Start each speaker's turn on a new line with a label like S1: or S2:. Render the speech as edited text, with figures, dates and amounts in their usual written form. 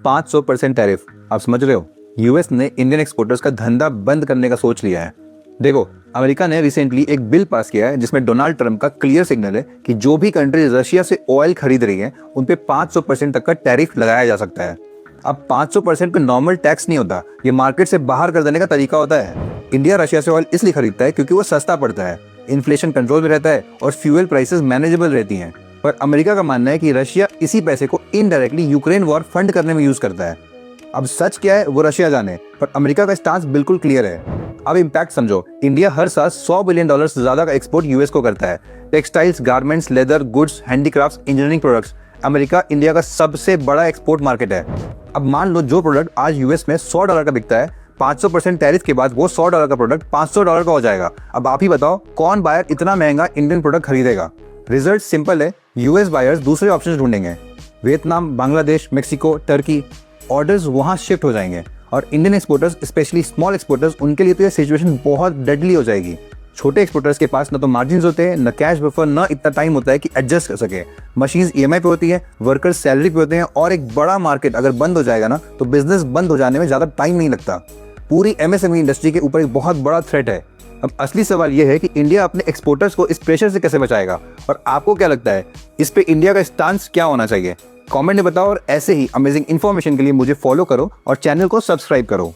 S1: 500% tariff. आप समझ रहे हो, यूएस ने इंडियन एक्सपोर्टर्स का धंधा बंद करने का सोच लिया है। देखो, अमेरिका ने रिसेंटली एक बिल पास किया है जिसमें डोनाल्ड ट्रंप का क्लियर सिग्नल है कि जो भी कंट्री रशिया से ऑयल खरीद रही है उन पे 500% तक का टैरिफ लगाया जा सकता है। अब 500% का नॉर्मल टैक्स नहीं होता, ये मार्केट से बाहर कर देने का तरीका होता है। इंडिया रशिया से ऑयल इसलिए खरीदता है क्योंकि वो सस्ता पड़ता है, इन्फ्लेशन कंट्रोल में रहता है और फ्यूल प्राइसेस मैनेजेबल रहती हैं। पर अमेरिका का मानना है कि रशिया इसी पैसे को इनडायरेक्टली यूक्रेन वॉर फंड करने में यूज करता है। अब सच क्या है वो रशिया जाने, पर अमेरिका का स्टांस बिल्कुल क्लियर है। अब इम्पैक्ट समझो, इंडिया हर साल $100 बिलियन से ज्यादा का एक्सपोर्ट यूएस को करता है। Textiles, garments, leather, goods, handicrafts, engineering products. America India का सबसे बड़ा एक्सपोर्ट मार्केट है। अब मान लो जो प्रोडक्ट आज यूएस में $100 का बिकता है, 500% टैरिफ के बाद वो $100 का प्रोडक्ट $500 का हो जाएगा। अब आप ही बताओ कौन बायर इतना महंगा इंडियन प्रोडक्ट खरीदेगा? रिजल्ट सिंपल है, यूएस बायर्स दूसरे ऑप्शन ढूंढेंगे। Vietnam, Bangladesh, Mexico, Turkey, orders वहां शिफ्ट हो जाएंगे और Indian exporters, specially small exporters, उनके लिए तो ये सिचुएशन बहुत डेडली हो जाएगी। छोटे एक्सपोर्टर्स के पास न तो मार्जिन होते हैं, न कैश बफर, न इतना टाइम होता है कि एडजस्ट कर सके। मशीन्स ईएमआई पे होती है, वर्कर्स सैलरी पे होते हैं और एक बड़ा मार्केट अगर बंद हो जाएगा ना तो बिजनेस बंद हो जाने में ज्यादा टाइम नहीं लगता। पूरी एमएसएमई इंडस्ट्री के ऊपर एक बहुत बड़ा थ्रेट है। अब असली सवाल यह है कि इंडिया अपने एक्सपोर्टर्स को इस प्रेशर से कैसे बचाएगा, और आपको क्या लगता है इस पे इंडिया का स्टांस क्या होना चाहिए? कमेंट में बताओ और ऐसे ही अमेजिंग इन्फॉर्मेशन के लिए मुझे फॉलो करो और चैनल को सब्सक्राइब करो।